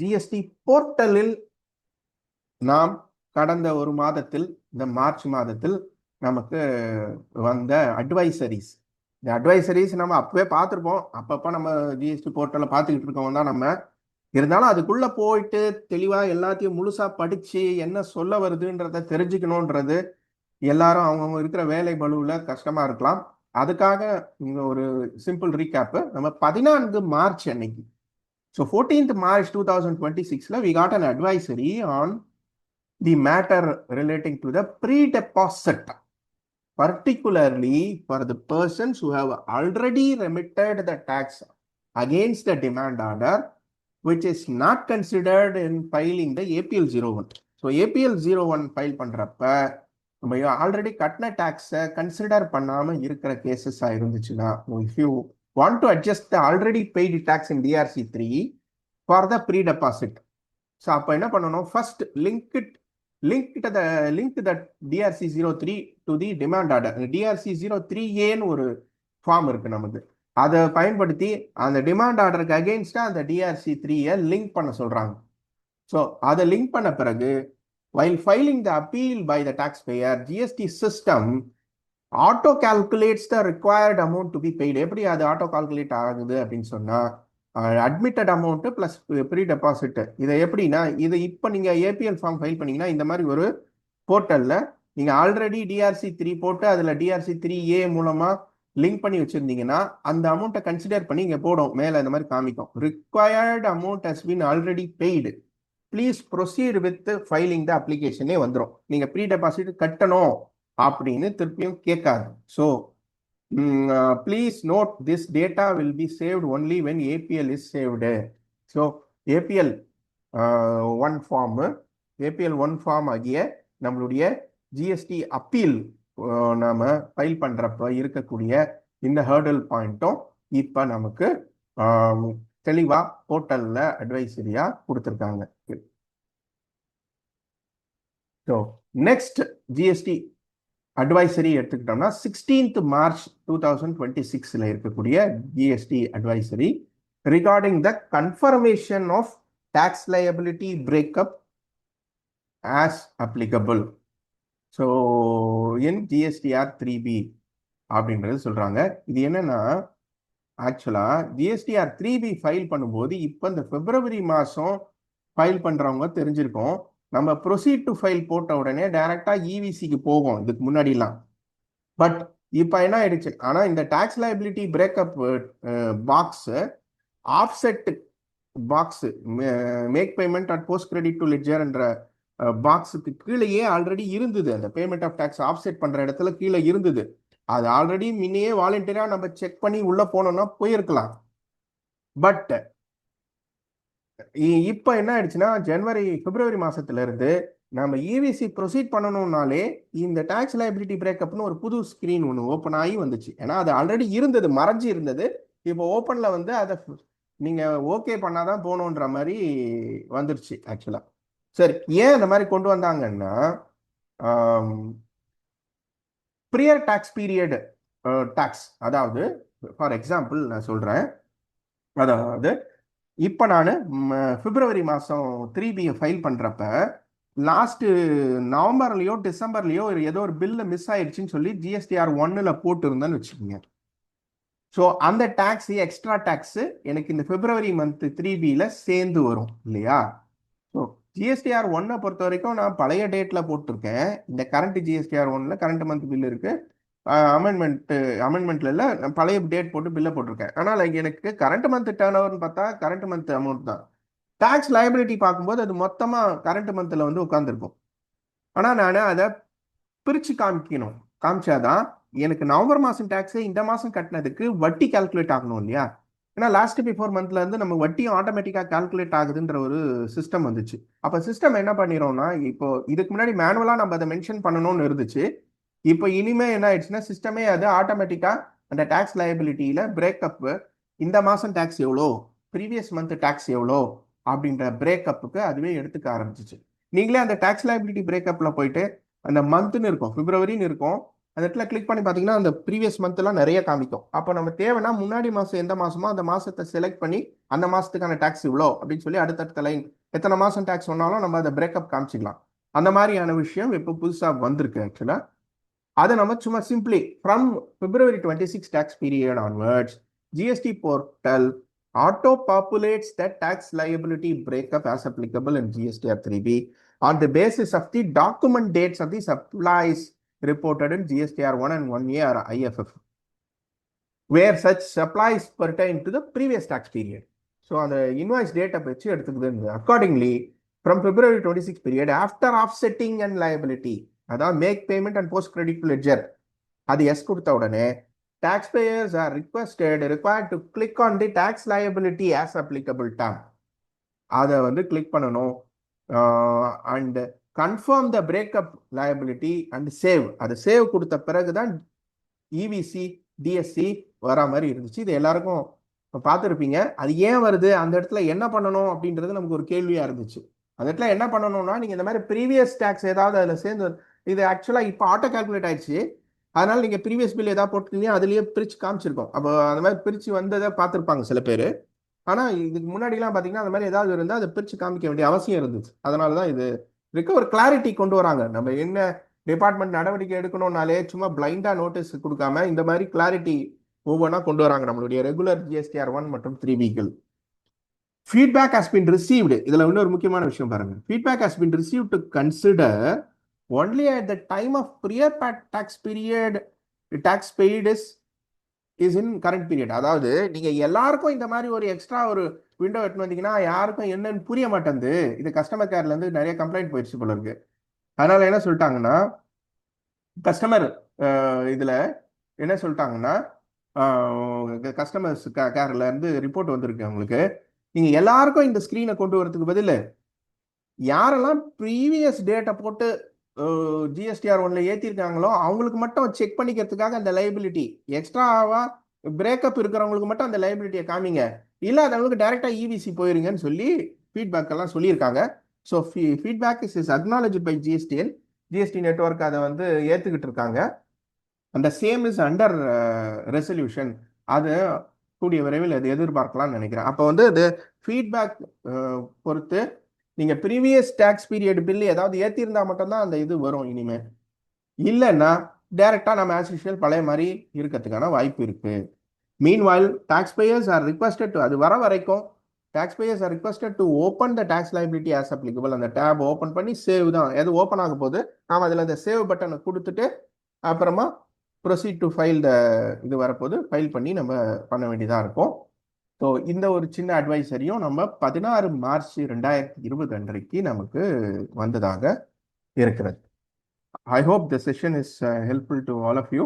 GST போர்ட்டலில் நாம் கடந்த ஒரு மாதத்தில், இந்த மார்ச் மாதத்தில் நமக்கு வந்த அட்வைசரிஸ், இந்த அட்வைசரிஸ் நம்ம அப்பவே பார்த்துருப்போம். அப்பப்போ நம்ம ஜிஎஸ்டி போர்ட்டலில் பார்த்துக்கிட்டு இருக்கோம் தான் நம்ம. இருந்தாலும் அதுக்குள்ள போயிட்டு தெளிவாக எல்லாத்தையும் முழுசா படிச்சு என்ன சொல்ல வருதுன்றத தெரிஞ்சுக்கணுன்றது எல்லாரும் அவங்கவுங்க இருக்கிற வேலை பளுவில் கஷ்டமா இருக்கலாம். அதுக்காக இங்க ஒரு சிம்பிள் ரீகேப்பு. நம்ம 14 மார்ச் அன்னைக்கு, so 14th March 2026 we got an advisory on the matter relating to the pre-deposit, particularly for the persons who have already remitted the tax against the demand order, which is not considered in filing the APL 01. So APL 01 file பண்றப்ப நம்ம already கட்டின டாக்ஸை consider பண்ணாம இருக்கிற கேசஸா இருந்துச்சுன்னா, if you want to adjust the already paid tax in DRC3 for the pre-deposit. So அப்போ என்ன பண்ணணும்? First link the DRC03 to the demand order. DRC03A ஒரு ஃபார்ம் இருக்கு நமக்கு. அதை பயன்படுத்தி அந்த டிமாண்ட் ஆர்டருக்கு அகெயின்ஸ்டா அந்த DRC3 லிங்க் பண்ண சொல்றாங்க. ஸோ அதை லிங்க் பண்ண பிறகு while filing the appeal by the taxpayer, GST system auto calculates the required amount to be paid. எப்படி அது ஆட்டோ கால்குலேட் ஆகுது அப்படின்னு சொன்னா, admitted amount plus pre deposit. இதை எப்படின்னா, இது இப்போ நீங்க ஏபிஎல் ஃபார்ம் ஃபைல் பண்ணீங்கன்னா இந்த மாதிரி ஒரு போர்ட்டல்ல நீங்க ஆல்ரெடி DRC3 போட்டு அதுல DRC3A மூலமா லிங்க் பண்ணி வச்சிருந்தீங்கன்னா அந்த அமௌண்ட்டை கன்சிடர் பண்ணி இங்க போடும். மேல இந்த மாதிரி காமிக்கும், required amount has been already paid, please proceed with filing the அப்ளிகேஷனே வந்துடும். நீங்க ப்ரீ டெபாசிட் கட்டணும் அப்படின்னு திருப்பியும் கேட்காது. So please note this data will be saved only when APL is saved. So APL 1 form ஆகிய நம்மளுடைய ஜிஎஸ்டி அப்பீல் நாம ஃபைல் பண்றப்ப இருக்கக்கூடிய இந்த ஹேர்டல் பாயிண்ட்டும் இப்போ நமக்கு தெளிவா போர்ட்டல்ல அட்வைசரியா கொடுத்துருக்காங்க. ஸோ நெக்ஸ்ட் ஜிஎஸ்டி அட்வைசரி எடுத்துக்கிட்டோம்னா 16th March 2026 இருக்கக்கூடிய GST advisory regarding the confirmation of tax liability breakup as applicable. So in GSTR 3B அப்படின்றது சொல்றாங்க. இது என்னன்னா, ஆக்சுவலா GSTR 3B ஃபைல் பண்ணும்போது இப்போ இந்த பிப்ரவரி மாதம் ஃபைல் பண்றவங்க தெரிஞ்சிருக்கும், நம்ம ப்ரொசீட் டு ஃபைல் போட்ட உடனே டைரக்டா இவிசிக்கு போகும் இதுக்கு முன்னாடிலாம். பட் இப்போ என்ன ஆயிடுச்சு, ஆனால் இந்த tax liability breakup box, offset box, make payment at post credit to ledger என்ற பாக்ஸுக்கு கீழேயே ஆல்ரெடி இருந்தது. அந்த பேமெண்ட் ஆஃப் டாக்ஸ் ஆஃப்செட் பண்ற இடத்துல கீழே இருந்தது. அது ஆல்ரெடி முன்னையே வாலண்டியரா நம்ம செக் பண்ணி உள்ள போனோம்னா போயிருக்கலாம். பட் இப்போ என்ன ஆயிடுச்சுன்னா, பிப்ரவரி மாசத்துல இருந்து நம்ம இவிசி ப்ரொசீட் பண்ணணும்னாலே இந்த டாக்ஸ் லைபிலிட்டி பிரேக்கப்னு ஒரு புது ஸ்கிரீன் ஒன்று ஓப்பன் ஆகி வந்துச்சு. ஏன்னா அது ஆல்ரெடி இருந்தது, மறைஞ்சி இருந்தது. இப்போ ஓப்பன்ல வந்து அதை நீங்க ஓகே பண்ணாதான் போகணுன்ற மாதிரி வந்துருச்சு ஆக்சுவலா. சரி, ஏன் இந்த மாதிரி கொண்டு வந்தாங்கன்னா, ப்ரியர் டாக்ஸ் பீரியட் டாக்ஸ், அதாவது ஃபார் எக்ஸாம்பிள் நான் சொல்றேன், அதாவது இப்போ நான் பிப்ரவரி மாதம் 3B ஃபைல் பண்ணுறப்ப லாஸ்ட்டு நவம்பர்லேயோ டிசம்பர்லேயோ ஏதோ ஒரு பில்லு மிஸ் ஆயிடுச்சுன்னு சொல்லி GSTR 1 போட்டுருந்தேன்னு வச்சுக்கோங்க. ஸோ அந்த டேக்ஸ், எக்ஸ்ட்ரா டேக்ஸ் எனக்கு இந்த பிப்ரவரி மந்த் 3B சேர்ந்து வரும் இல்லையா? ஸோ GSTR 1 பொறுத்த வரைக்கும் நான் பழைய டேட்டில் போட்டிருக்கேன். இந்த current GSTR 1 current month bill இருக்கு. அமெண்ட்மெண்ட்ல இல்லை, பழைய டேட் போட்டு பில்லை போட்டிருக்கேன். ஆனால் எனக்கு கரண்ட் மந்த் டேர்ன் ஓவர்னு பார்த்தா கரண்ட் மந்த் அமௌண்ட் தான். டாக்ஸ் லைபிலிட்டி பார்க்கும்போது அது மொத்தமாக கரண்ட் மந்த்தில் வந்து உட்காந்துருக்கும். ஆனால் நான் அதை பிரித்து காமிச்சாதான் எனக்கு நவம்பர் மாதம் டேக்ஸை இந்த மாதம் கட்டினதுக்கு வட்டி கால்குலேட் ஆகணும் இல்லையா? ஏன்னா லாஸ்ட் பிஃபோர் மந்த்ல இருந்து நம்ம வட்டியும் ஆட்டோமேட்டிக்காக கால்குலேட் ஆகுதுன்ற ஒரு சிஸ்டம் வந்துச்சு. அப்போ சிஸ்டம் என்ன பண்ணிடும்னா, இப்போ இதுக்கு முன்னாடி மேனுவலாக நம்ம அதை மென்ஷன் பண்ணணும்னு இருந்துச்சு. இப்போ இனிமே என்ன ஆயிடுச்சுன்னா, சிஸ்டமே அது ஆட்டோமேட்டிக்கா அந்த டாக்ஸ் லயபிலிட்டியில பிரேக்கப், இந்த மாதம் டேக்ஸ் எவ்வளோ, ப்ரீவியஸ் மந்த் டேக்ஸ் எவ்வளோ அப்படின்ற பிரேக்கப்புக்கு அதுவே எடுத்துக்க ஆரம்பிச்சிச்சு. நீங்களே அந்த டாக்ஸ் லயபிலிட்டி பிரேக்கப்ல போயிட்டு அந்த மந்த்னு இருக்கும், பிப்ரவரின்னு இருக்கும், அந்த இடத்துல கிளிக் பண்ணி பார்த்தீங்கன்னா அந்த ப்ரீவியஸ் மந்த்லாம் நிறைய காமிக்கும். அப்போ நம்ம தேவைன்னா முன்னாடி மாதம் எந்த மாதமோ அந்த மாதத்தை செலக்ட் பண்ணி அந்த மாதத்துக்கான டேக்ஸ் இவ்வளோ அப்படின்னு சொல்லி அடுத்தடுத்த லைன் எத்தனை மாதம் டேக்ஸ் சொன்னாலும் நம்ம அதை பிரேக்கப் காமிச்சிக்கலாம். அந்த மாதிரியான விஷயம் இப்போ புதுசாக வந்திருக்கு ஆக்சுவலாக. அதை நம்ம சும்மா simply from February 26 tax period onwards, GST portal auto populates the tax liability breakup as applicable in GSTR 3B on the basis of the document dates of the supplies reported in GSTR 1 and 1A or IFF, where such supplies pertain to the previous tax period. So on the invoice date of accordingly, from February 26 period, after offsetting and liability, அதாவது make payment and post credit ledger அது yes கொடுத்த உடனே taxpayers are required to click on the tax liability as applicable term. அதை வந்து click பண்ணணும் and confirm the breakup liability and save. அது save கொடுத்த பிறகுதான் இவிசி டிஎஸ்சி வர மாதிரி இருந்துச்சு. இது எல்லாருக்கும் பார்த்துருப்பீங்க. அது ஏன் வருது, அந்த இடத்துல என்ன பண்ணணும் அப்படின்றது நமக்கு ஒரு கேள்வியா இருந்துச்சு. அந்த இடத்துல என்ன பண்ணணும்னா, நீங்க இந்த மாதிரி ப்ரீவியஸ் டேக்ஸ் ஏதாவது அதில் சேர்ந்து, இது ஆக்சுவலாக இப்போ ஆட்டோ கால்குலேட் ஆயிடுச்சு. அதனால நீங்க ப்ரீவியஸ் பில் ஏதாவது போட்டுருந்தீங்க அதுலயே பிரிச்சு காமிச்சிருக்கோம். அப்போ அந்த மாதிரி பிரிச்சு வந்ததை பார்த்துருப்பாங்க சில பேர். ஆனால் இதுக்கு முன்னாடிலாம் பார்த்தீங்கன்னா அந்த மாதிரி ஏதாவது இருந்தால் அதை பிரிச்சு காமிக்க வேண்டிய அவசியம் இருந்துச்சு. அதனால தான் இது ஒரு கிளாரிட்டி கொண்டு வராங்க. நம்ம என்ன டிபார்ட்மெண்ட் நடவடிக்கை எடுக்கணும்னாலே சும்மா பிளைண்டா நோட்டீஸ் கொடுக்காம இந்த மாதிரி கிளாரிட்டி ஒவ்வொன்றா கொண்டு வராங்க நம்மளுடைய ரெகுலர் GSTR 1 மற்றும் 3Bகள். Feedback has been received. இதுல இன்னொரு முக்கியமான விஷயம் பாருங்க. Feedback has been receive to consider only at the time of prior tax period tax paid is in current period. அதாவது நீங்க எல்லாருக்கும் இந்த மாதிரி ஒரு எக்ஸ்ட்ரா ஒரு விண்டோ எடுத்து வந்தீங்கன்னா யாருக்கும் என்னன்னு புரிய மாட்டேங்குது. இது கஸ்டமர் கேர்ல இருந்து நிறைய கம்ப்ளைண்ட் போயிடுச்சு போல இருக்கு. அதனால என்ன சொல்லிட்டாங்கன்னா, கஸ்டமர் இதுல என்ன சொல்லிட்டாங்கன்னா, கஸ்டமர்ஸ் கேர்ல இருந்து ரிப்போர்ட் வந்திருக்கு உங்களுக்கு. நீங்க எல்லாருக்கும் இந்த ஸ்கிரீனை கொண்டு வரதுக்கு பதில் யாரெல்லாம் ப்ரீவியஸ் டேட்டை போட்டு GSTR 1ல ஏற்றிருக்காங்களோ அவங்களுக்கு மட்டும் செக் பண்ணிக்கிறதுக்காக அந்த லைபிலிட்டி எக்ஸ்ட்ராவா பிரேக்கப் இருக்கிறவங்களுக்கு மட்டும் அந்த லைபிலிட்டியை காமிங்க, இல்லாதவங்களுக்கு டைரக்டா இவிசி போயிருங்கன்னு சொல்லி ஃபீட்பேக் எல்லாம் சொல்லியிருக்காங்க. So feedback is acknowledge by GST network அதை வந்து ஏற்றுக்கிட்டு இருக்காங்க. அந்த சேம் இஸ் அண்டர் ரெசல்யூஷன். அது கூடிய விரைவில் அது எதிர்பார்க்கலாம்னு நினைக்கிறேன். அப்போ வந்து அது ஃபீட்பேக் பொறுத்து நீங்க ப்ரீவியஸ் டேக்ஸ் பீரியட் பில் ஏதாவது ஏற்றிருந்தா மட்டும்தான் அந்த இது வரும். இனிமே இல்லைன்னா டைரக்டா நம்ம ஆஸ் யூஷுவல் பழைய மாதிரி இருக்கிறதுக்கான வாய்ப்பு இருக்கு. Meanwhile taxpayers are requested to, அது வர வரைக்கும் taxpayers are requested to open the tax liability as applicable. அந்த டேப் ஓப்பன் பண்ணி சேவ் தான் எது ஓப்பன் ஆக போகுது. நாம் அதில் அந்த சேவ் பட்டனை கொடுத்துட்டு அப்புறமா ப்ரொசீட் டு ஃபைல் த இது வரப்போது ஃபைல் பண்ணி நம்ம பண்ண வேண்டியதாக இருக்கும். ஸோ இந்த ஒரு சின்ன அட்வைசரியும் நம்ம 16 மார்ச் 2020 அன்றைக்கு நமக்கு வந்ததாக இருக்கிறது. I hope the session is helpful to all of you.